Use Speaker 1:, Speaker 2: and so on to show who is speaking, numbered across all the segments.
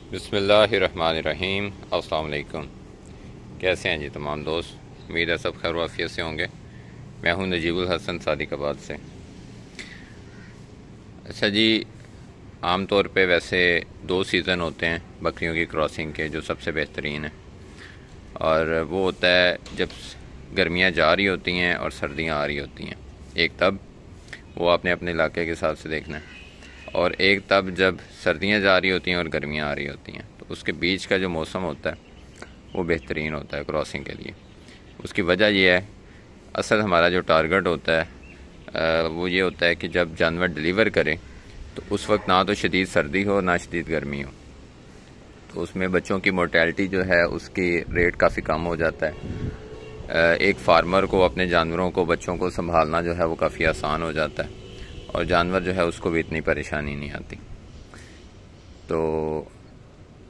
Speaker 1: बिस्मिल्लाहिर्रहमानिर्रहीम। अस्सलाम वालेकुम। कैसे हैं जी तमाम दोस्त? उम्मीद है सब खैर वाफियत से होंगे। मैं हूं नजीबुल हसन सादिकाबाद से। अच्छा जी, आम तौर पे वैसे दो सीज़न होते हैं बकरियों की क्रॉसिंग के जो सबसे बेहतरीन है, और वो होता है जब गर्मियां जा रही होती हैं और सर्दियां आ रही होती हैं। एक तब, वो आपने अपने इलाके के हिसाब से देखना है, और एक तब जब सर्दियां जा रही होती हैं और गर्मियां आ रही होती हैं। तो उसके बीच का जो मौसम होता है वो बेहतरीन होता है क्रॉसिंग के लिए। उसकी वजह यह है, असल हमारा जो टारगेट होता है वो ये होता है कि जब जानवर डिलीवर करें तो उस वक्त ना तो शदीद सर्दी हो ना शदीद गर्मी हो, तो उसमें बच्चों की मोर्टेलिटी जो है उसकी रेट काफ़ी कम हो जाता है। एक फार्मर को अपने जानवरों को, बच्चों को संभालना जो है वो काफ़ी आसान हो जाता है, और जानवर जो है उसको भी इतनी परेशानी नहीं आती। तो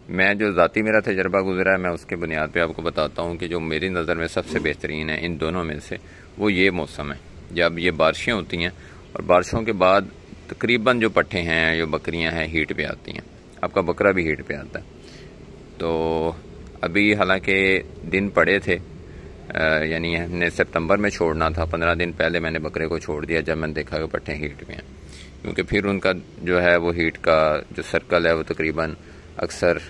Speaker 1: मैं जो ज़ाती मेरा तजर्बा गुजरा है, मैं उसके बुनियाद पे आपको बताता हूँ कि जो मेरी नज़र में सबसे बेहतरीन है इन दोनों में से, वो ये मौसम है जब ये बारिशें होती हैं, और बारिशों के बाद तकरीबन जो पट्ठे हैं, जो बकरियां हैं, हीट पे आती हैं। आपका बकरा भी हीट पे आता है। तो अभी हालांकि दिन पड़े थे, यानी हमने सितंबर में छोड़ना था। 15 दिन पहले मैंने बकरे को छोड़ दिया जब मैंने देखा कि पट्ठे हीट में हैं, क्योंकि फिर उनका जो है वो हीट का जो सर्कल है वो तकरीबन अक्सर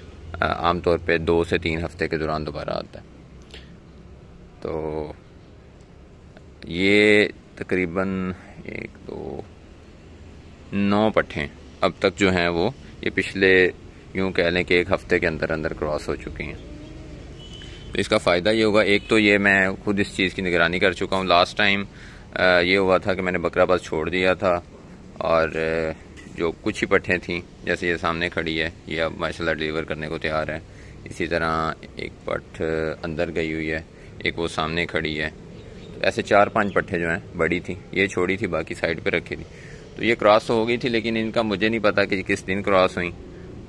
Speaker 1: आम तौर पे 2 से 3 हफ्ते के दौरान दोबारा आता है। तो ये तकरीबन 1 2 9 पट्ठे अब तक जो हैं वो ये पिछले, यूँ कह लें कि 1 हफ्ते के अंदर अंदर क्रॉस हो चुकी हैं। तो इसका फ़ायदा ये होगा, एक तो ये मैं खुद इस चीज़ की निगरानी कर चुका हूँ। लास्ट टाइम ये हुआ था कि मैंने बकरा बस छोड़ दिया था, और जो कुछ ही पट्ठें थीं, जैसे ये सामने खड़ी है, ये अब माशाल्लाह डिलीवर करने को तैयार है। इसी तरह एक पट्ठ अंदर गई हुई है, एक वो सामने खड़ी है। तो ऐसे 4-5 पट्ठे जो हैं बड़ी थी, ये छोड़ी थी, बाकी साइड पे रखी थी। तो ये क्रॉस हो गई थी, लेकिन इनका मुझे नहीं पता कि किस दिन क्रॉस हुई,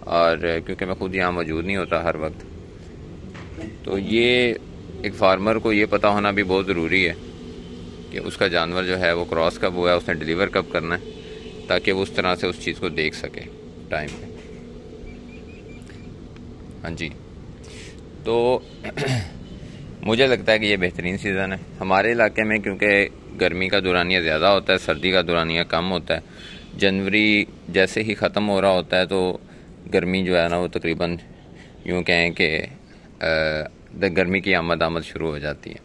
Speaker 1: और क्योंकि मैं खुद यहाँ मौजूद नहीं होता हर वक्त। तो ये एक फार्मर को ये पता होना भी बहुत ज़रूरी है कि उसका जानवर जो है वो क्रॉस कब हुआ है, उसने डिलीवर कब करना है, ताकि वो उस तरह से उस चीज़ को देख सके टाइम पे। हाँ जी। तो मुझे लगता है कि ये बेहतरीन सीज़न है हमारे इलाके में, क्योंकि गर्मी का दौरानिया ज़्यादा होता है, सर्दी का दौरानिया कम होता है। जनवरी जैसे ही ख़त्म हो रहा होता है तो गर्मी जो है ना वो तकरीबन यूँ कहें कि गर्मी की आमद शुरू हो जाती है।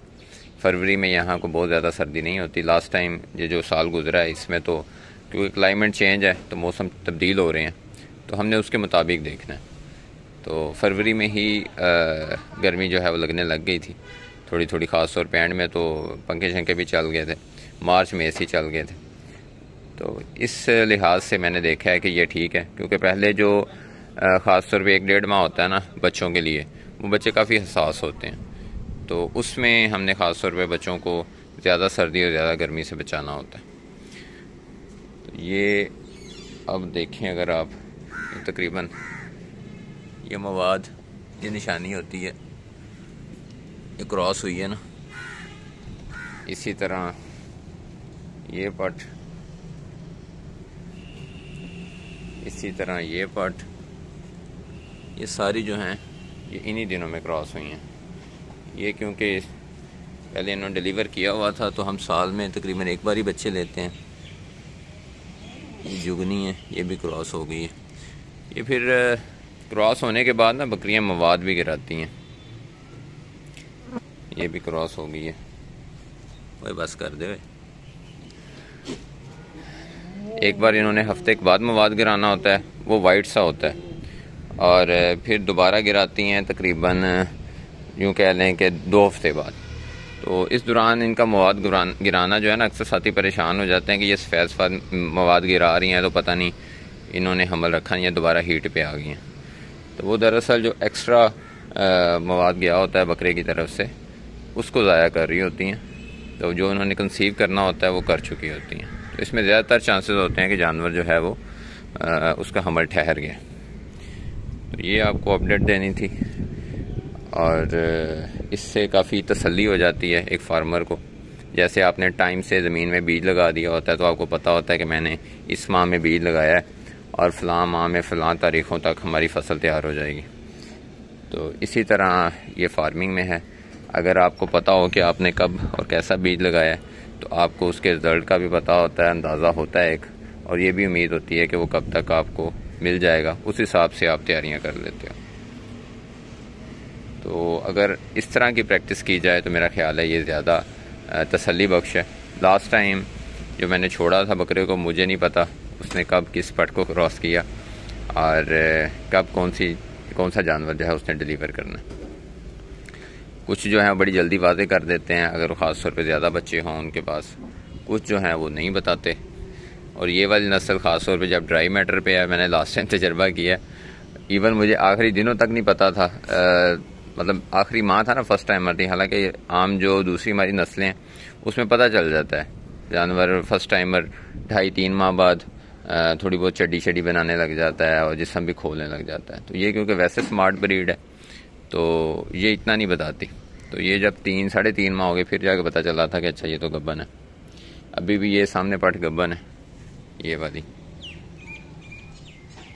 Speaker 1: फरवरी में यहाँ को बहुत ज़्यादा सर्दी नहीं होती। लास्ट टाइम ये जो साल गुजरा है इसमें तो क्योंकि क्लाइमेट चेंज है तो मौसम तब्दील हो रहे हैं, तो हमने उसके मुताबिक देखना है। तो फरवरी में ही गर्मी जो है वो लगने लग गई थी थोड़ी थोड़ी, ख़ास तौर पे एंड में तो पंखे शंखे भी चल गए थे, मार्च में एसी चल गए थे। तो इस लिहाज से मैंने देखा है कि ये ठीक है, क्योंकि पहले जो ख़ास तौर पे 1-1.5 माह होता है ना बच्चों के लिए, वो बच्चे काफ़ी हसास होते हैं। तो उसमें हमने ख़ास तौर पे बच्चों को ज़्यादा सर्दी और ज़्यादा गर्मी से बचाना होता है। तो ये अब देखें, अगर आप तकरीबन ये मवाद, ये निशानी होती है, ये क्रॉस हुई है ना। इसी तरह ये पट, इसी तरह ये पट, ये सारी जो हैं ये इन्हीं दिनों में क्रॉस हुई हैं। ये क्योंकि पहले इन्होंने डिलीवर किया हुआ था, तो हम साल में तकरीबन एक बार ही बच्चे लेते हैं। ये जुगनी है, ये भी क्रॉस हो गई है। ये फिर क्रॉस होने के बाद ना बकरियां मवाद भी गिराती हैं। ये भी क्रॉस हो गई है। वही बस कर दे। एक बार इन्होंने हफ्ते के बाद मवाद गिराना होता है, वो वाइट सा होता है, और फिर दोबारा गिराती हैं तकरीबन यूँ कह लें कि 2 हफ्ते बाद। तो इस दौरान इनका मवाद गिराना जो है ना, अक्सर साथी परेशान हो जाते हैं कि ये सफ़ेद सफ़ेद मवाद गिरा रही हैं, तो पता नहीं इन्होंने हमल रखा नहीं है, दोबारा हीट पे आ गई हैं। तो वो दरअसल जो एक्स्ट्रा मवाद गया होता है बकरे की तरफ से, उसको ज़ाया कर रही होती हैं। तो जो उन्होंने कंसीव करना होता है वो कर चुकी होती हैं। तो इसमें ज़्यादातर चांसेस होते हैं कि जानवर जो है वो उसका हमल ठहर गया। तो ये आपको अपडेट देनी थी, और इससे काफ़ी तसल्ली हो जाती है एक फार्मर को। जैसे आपने टाइम से ज़मीन में बीज लगा दिया होता है, तो आपको पता होता है कि मैंने इस माह में बीज लगाया है, और फ़लाँ माह में फ़लाँ तारीख़ों तक हमारी फ़सल तैयार हो जाएगी। तो इसी तरह ये फार्मिंग में है। अगर आपको पता हो कि आपने कब और कैसा बीज लगाया है तो आपको उसके रिज़ल्ट का भी पता होता है, अंदाज़ा होता है एक, और ये भी उम्मीद होती है कि वो कब तक आपको मिल जाएगा, उस हिसाब से आप तैयारियां कर लेते हो। तो अगर इस तरह की प्रैक्टिस की जाए तो मेरा ख्याल है ये ज़्यादा तसल्ली बख्श है। लास्ट टाइम जो मैंने छोड़ा था बकरे को, मुझे नहीं पता उसने कब किस पट को क्रॉस किया और कब कौन सा जानवर जो है उसने डिलीवर करना। कुछ जो है बड़ी जल्दी वादे कर देते हैं अगर ख़ास तौर पे ज़्यादा बच्चे हों उनके पास, कुछ जो हैं वो नहीं बताते। और ये वाली नस्ल ख़ास तौर पे जब ड्राई मैटर पे है, मैंने लास्ट टाइम तजर्बा किया, इवन मुझे आखिरी दिनों तक नहीं पता था, मतलब आखिरी माह था ना, फर्स्ट टाइमर थी। हालांकि आम जो दूसरी हमारी नस्लें हैं उसमें पता चल जाता है जानवर फर्स्ट टाइमर 2.5-3 माह बाद थोड़ी बहुत चड्डी बनाने लग जाता है और जिस्म भी खोलने लग जाता है। तो ये क्योंकि वैसे स्मार्ट ब्रीड है तो ये इतना नहीं बताती। तो ये जब 3-3.5 माह हो गए फिर जाके पता चला था कि अच्छा ये तो गब्बन है। अभी भी ये सामने पट गब्बन है ये वाली।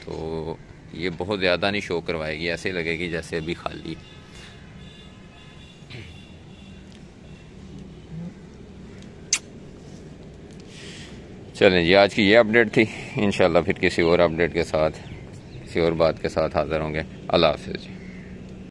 Speaker 1: तो ये बहुत ज़्यादा नहीं शो करवाएगी, ऐसे लगेगी जैसे अभी खाली। चलें जी, आज की ये अपडेट थी। इंशाल्लाह फिर किसी और अपडेट के साथ, किसी और बात के साथ हाज़िर होंगे। अल्लाह हाफ़िज़।